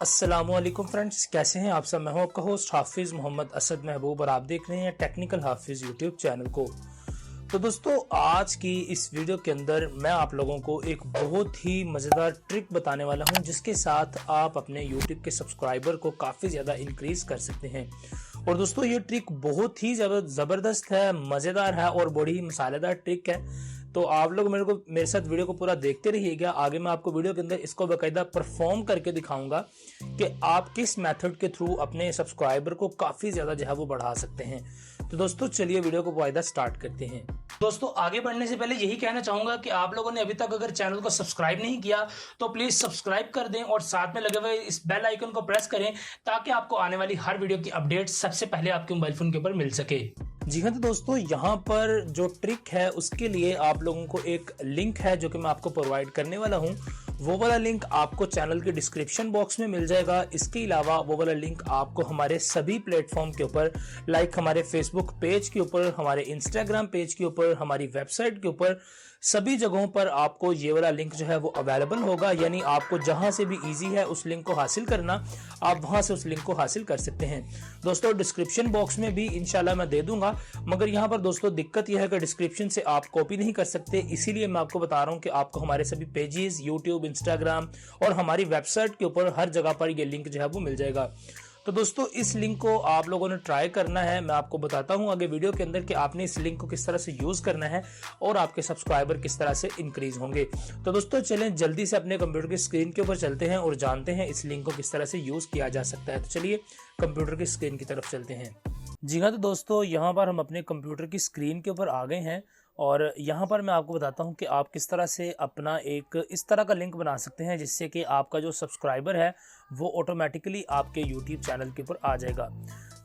अस्सलामुअलैकुम फ्रेंड्स, कैसे हैं आप सब। मैं हूं आपका होस्ट हाफिज़ मोहम्मद असद महबूब और आप देख रहे हैं टेक्निकल हाफिज़ यूट्यूब चैनल को। तो दोस्तों, आज की इस वीडियो के अंदर मैं आप लोगों को एक बहुत ही मज़ेदार ट्रिक बताने वाला हूं जिसके साथ आप अपने यूट्यूब के सब्सक्राइबर को काफ़ी ज़्यादा इंक्रीज कर सकते हैं। और दोस्तों, ये ट्रिक बहुत ही ज़बरदस्त है, मज़ेदार है और बड़ी ही मसालेदार ट्रिक है। तो आप लोग मेरे साथ वीडियो को पूरा देखते रहिएगा। आगे मैं आपको वीडियो के अंदर इसको बाकायदा परफॉर्म करके दिखाऊंगा कि आप किस मेथड के थ्रू अपने सब्सक्राइबर को काफ़ी ज़्यादा जो है वो बढ़ा सकते हैं। तो दोस्तों, चलिए वीडियो को बाकायदा स्टार्ट करते हैं। दोस्तों, आगे बढ़ने से पहले यही कहना चाहूंगा कि आप लोगों ने अभी तक अगर चैनल को सब्सक्राइब नहीं किया तो प्लीज सब्सक्राइब कर दें और साथ में लगे हुए इस बेल आइकन को प्रेस करें ताकि आपको आने वाली हर वीडियो की अपडेट सबसे पहले आपके मोबाइल फोन के ऊपर मिल सके। जी हाँ, तो दोस्तों, यहाँ पर जो ट्रिक है उसके लिए आप लोगों को एक लिंक है जो कि मैं आपको प्रोवाइड करने वाला हूँ। वो वाला लिंक आपको चैनल के डिस्क्रिप्शन बॉक्स में मिल जाएगा। इसके अलावा वो वाला लिंक आपको हमारे सभी प्लेटफॉर्म के ऊपर, लाइक हमारे फेसबुक पेज के ऊपर, हमारे इंस्टाग्राम पेज के ऊपर, हमारी वेबसाइट के ऊपर, सभी जगहों पर आपको ये वाला लिंक जो है वो अवेलेबल होगा। यानी आपको जहां से भी इजी है उस लिंक को हासिल करना, आप वहां से उस लिंक को हासिल कर सकते हैं। दोस्तों, डिस्क्रिप्शन बॉक्स में भी इंशाल्लाह मैं दे दूंगा, मगर यहाँ पर दोस्तों दिक्कत यह है कि डिस्क्रिप्शन से आप कॉपी नहीं कर सकते। इसीलिए मैं आपको बता रहा हूँ कि आपको हमारे सभी पेजेस, यूट्यूब, इंस्टाग्राम और हमारी वेबसाइट के ऊपर हर जगह पर ये लिंक जो है वो मिल जाएगा। तो दोस्तों, इस लिंक को आप लोगों ने ट्राई करना है। मैं आपको बताता हूं आगे वीडियो के अंदर कि आपने इस लिंक को किस तरह से यूज करना है और आपके सब्सक्राइबर किस तरह से इंक्रीज होंगे। तो दोस्तों, चलें जल्दी से अपने कंप्यूटर की स्क्रीन के ऊपर चलते हैं और जानते हैं इस लिंक को किस तरह से यूज किया जा सकता है। तो चलिए कंप्यूटर की स्क्रीन की तरफ चलते हैं। जी हाँ, तो दोस्तों, यहाँ पर हम अपने कंप्यूटर की स्क्रीन के ऊपर आ गए हैं और यहाँ पर मैं आपको बताता हूँ कि आप किस तरह से अपना एक इस तरह का लिंक बना सकते हैं जिससे कि आपका जो सब्सक्राइबर है वो ऑटोमेटिकली आपके यूट्यूब चैनल के ऊपर आ जाएगा।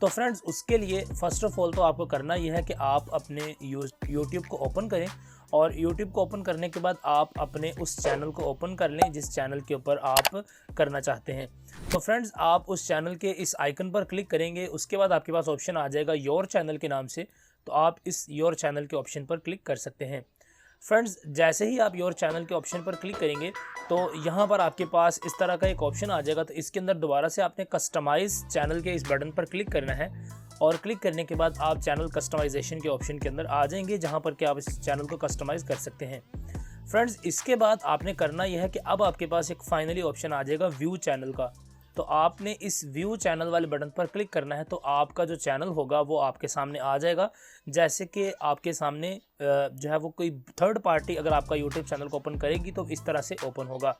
तो फ्रेंड्स, उसके लिए फ़र्स्ट ऑफ ऑल तो आपको करना यह है कि आप अपने यूट्यूब को ओपन करें और यूट्यूब को ओपन करने के बाद आप अपने उस चैनल को ओपन कर लें जिस चैनल के ऊपर आप करना चाहते हैं। तो फ्रेंड्स, आप उस चैनल के इस आइकन पर क्लिक करेंगे। उसके बाद आपके पास ऑप्शन आ जाएगा योर चैनल के नाम से, तो आप इस योर चैनल के ऑप्शन पर क्लिक कर सकते हैं। फ्रेंड्स, जैसे ही आप योर चैनल के ऑप्शन पर क्लिक करेंगे तो यहाँ पर आपके पास इस तरह का एक ऑप्शन आ जाएगा। तो इसके अंदर दोबारा से आपने कस्टमाइज चैनल के इस बटन पर क्लिक करना है और क्लिक करने के बाद आप चैनल कस्टमाइजेशन के ऑप्शन के अंदर आ जाएंगे जहाँ पर कि आप इस चैनल को कस्टमाइज़ कर सकते हैं। फ्रेंड्स, इसके बाद आपने करना यह है कि अब आपके पास एक फाइनली ऑप्शन आ जाएगा व्यू चैनल का। तो आपने इस व्यू चैनल वाले बटन पर क्लिक करना है तो आपका जो चैनल होगा वो आपके सामने आ जाएगा। जैसे कि आपके सामने जो है वो कोई थर्ड पार्टी अगर आपका यूट्यूब चैनल को ओपन करेगी तो इस तरह से ओपन होगा।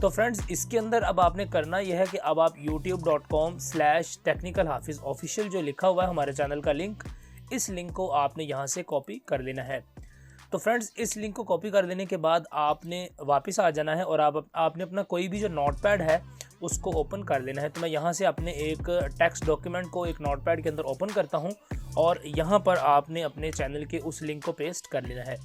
तो फ्रेंड्स, इसके अंदर अब आपने करना यह है कि अब आप youtube.com/technicalhafiz ऑफिशियल जो लिखा हुआ है हमारे चैनल का लिंक, इस लिंक को आपने यहाँ से कॉपी कर लेना है। तो फ्रेंड्स, इस लिंक को कॉपी कर लेने के बाद आपने वापस आ जाना है और आपने अपना कोई भी जो नोटपैड है उसको ओपन कर लेना है। तो मैं यहाँ से अपने एक टेक्स्ट डॉक्यूमेंट को एक नोटपैड के अंदर ओपन करता हूँ और यहाँ पर आपने अपने चैनल के उस लिंक को पेस्ट कर लेना है।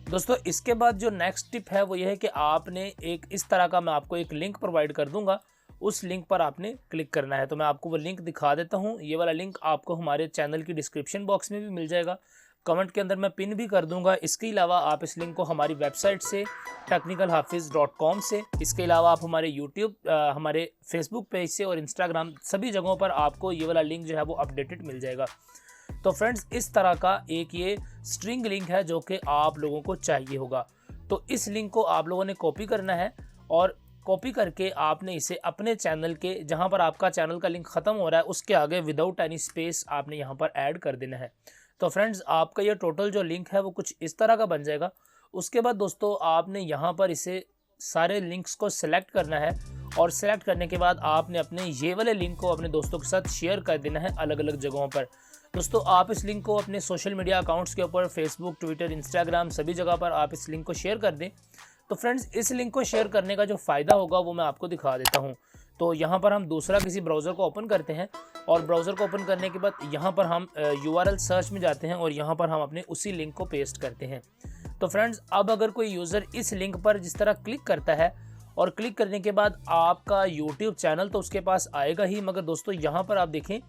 दोस्तों, इसके बाद जो नेक्स्ट टिप है वो ये है कि आपने एक इस तरह का, मैं आपको एक लिंक प्रोवाइड कर दूंगा, उस लिंक पर आपने क्लिक करना है। तो मैं आपको वो लिंक दिखा देता हूँ। ये वाला लिंक आपको हमारे चैनल की डिस्क्रिप्शन बॉक्स में भी मिल जाएगा, कमेंट के अंदर मैं पिन भी कर दूंगा। इसके अलावा आप इस लिंक को हमारी वेबसाइट से technicalhafiz.com से, इसके अलावा आप हमारे यूट्यूब, हमारे फेसबुक पेज से और इंस्टाग्राम, सभी जगहों पर आपको ये वाला लिंक जो है वो अपडेटेड मिल जाएगा। तो फ्रेंड्स, इस तरह का एक ये स्ट्रिंग लिंक है जो कि आप लोगों को चाहिए होगा। तो इस लिंक को आप लोगों ने कॉपी करना है और कॉपी करके आपने इसे अपने चैनल के, जहाँ पर आपका चैनल का लिंक ख़त्म हो रहा है, उसके आगे विदाउट एनी स्पेस आपने यहाँ पर ऐड कर देना है। तो फ्रेंड्स, आपका ये टोटल जो लिंक है वो कुछ इस तरह का बन जाएगा। उसके बाद दोस्तों, आपने यहाँ पर इसे सारे लिंक्स को सिलेक्ट करना है और सिलेक्ट करने के बाद आपने अपने ये वाले लिंक को अपने दोस्तों के साथ शेयर कर देना है अलग अलग जगहों पर। दोस्तों, आप इस लिंक को अपने सोशल मीडिया अकाउंट्स के ऊपर, फेसबुक, ट्विटर, इंस्टाग्राम, सभी जगह पर आप इस लिंक को शेयर कर दें। तो फ्रेंड्स, इस लिंक को शेयर करने का जो फ़ायदा होगा वो मैं आपको दिखा देता हूँ। तो यहाँ पर हम दूसरा किसी ब्राउज़र को ओपन करते हैं और ब्राउज़र को ओपन करने के बाद यहाँ पर हम URL सर्च में जाते हैं और यहाँ पर हम अपने उसी लिंक को पेस्ट करते हैं। तो फ्रेंड्स, अब अगर कोई यूज़र इस लिंक पर जिस तरह क्लिक करता है और क्लिक करने के बाद आपका यूट्यूब चैनल तो उसके पास आएगा ही, मगर दोस्तों यहाँ पर आप देखें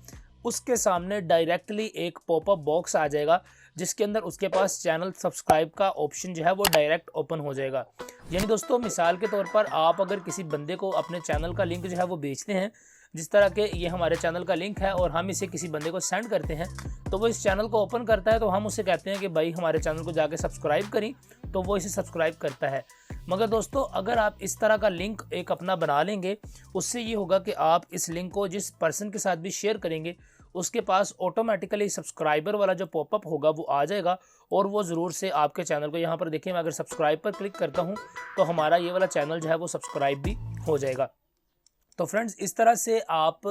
उसके सामने डायरेक्टली एक पॉपअप बॉक्स आ जाएगा जिसके अंदर उसके पास चैनल सब्सक्राइब का ऑप्शन जो है वो डायरेक्ट ओपन हो जाएगा। यानी दोस्तों मिसाल के तौर पर आप अगर किसी बंदे को अपने चैनल का लिंक जो है वो बेचते हैं, जिस तरह के ये हमारे चैनल का लिंक है और हम इसे किसी बंदे को सेंड करते हैं, तो वो इस चैनल को ओपन करता है, तो हम उससे कहते हैं कि भाई हमारे चैनल को जाके सब्सक्राइब करें, तो वो इसे सब्सक्राइब करता है। मगर दोस्तों अगर आप इस तरह का लिंक एक अपना बना लेंगे, उससे ये होगा कि आप इस लिंक को जिस पर्सन के साथ भी शेयर करेंगे उसके पास ऑटोमेटिकली सब्सक्राइबर वाला जो पॉपअप होगा वो आ जाएगा और वो ज़रूर से आपके चैनल को, यहाँ पर देखिए मैं अगर सब्सक्राइब पर क्लिक करता हूँ तो हमारा ये वाला चैनल जो है वो सब्सक्राइब भी हो जाएगा। तो फ्रेंड्स इस तरह से आप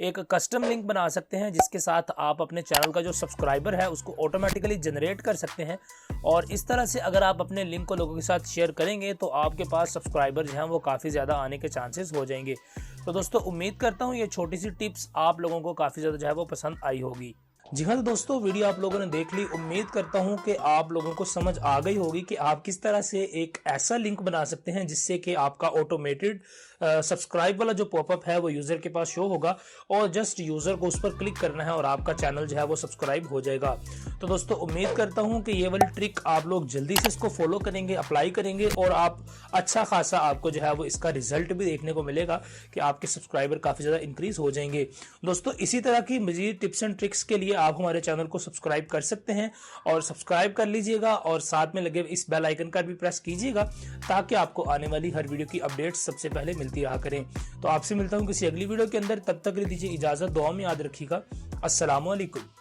एक कस्टम लिंक बना सकते हैं जिसके साथ आप अपने चैनल का जो सब्सक्राइबर है उसको ऑटोमेटिकली जनरेट कर सकते हैं, और इस तरह से अगर आप अपने लिंक को लोगों के साथ शेयर करेंगे तो आपके पास सब्सक्राइबर जो हैं वो काफ़ी ज़्यादा आने के चांसेस हो जाएंगे। तो दोस्तों उम्मीद करता हूँ ये छोटी सी टिप्स आप लोगों को काफ़ी ज़्यादा जो है वो पसंद आई होगी। जी हाँ, तो दोस्तों वीडियो आप लोगों ने देख ली। उम्मीद करता हूँ कि आप लोगों को समझ आ गई होगी कि आप किस तरह से एक ऐसा लिंक बना सकते हैं जिससे कि आपका ऑटोमेटेड सब्सक्राइब वाला जो पॉपअप है वो यूज़र के पास शो होगा और जस्ट यूज़र को उस पर क्लिक करना है और आपका चैनल जो है वो सब्सक्राइब हो जाएगा। तो दोस्तों उम्मीद करता हूँ कि ये वाली ट्रिक आप लोग जल्दी से इसको फॉलो करेंगे, अप्लाई करेंगे और आप अच्छा खासा आपको जो है वो इसका रिजल्ट भी देखने को मिलेगा कि आपके सब्सक्राइबर काफ़ी ज़्यादा इंक्रीज हो जाएंगे। दोस्तों इसी तरह की मज़ीद टिप्स एंड ट्रिक्स के लिए आप हमारे चैनल को सब्सक्राइब कर सकते हैं और सब्सक्राइब कर लीजिएगा और साथ में लगे इस बेल आइकन का भी प्रेस कीजिएगा ताकि आपको आने वाली हर वीडियो की अपडेट्स सबसे पहले मिलती रहा करें। तो आपसे मिलता हूं किसी अगली वीडियो के अंदर, तब तक दीजिए इजाजत, दुआ में याद रखिएगा। अस्सलाम वालेकुम।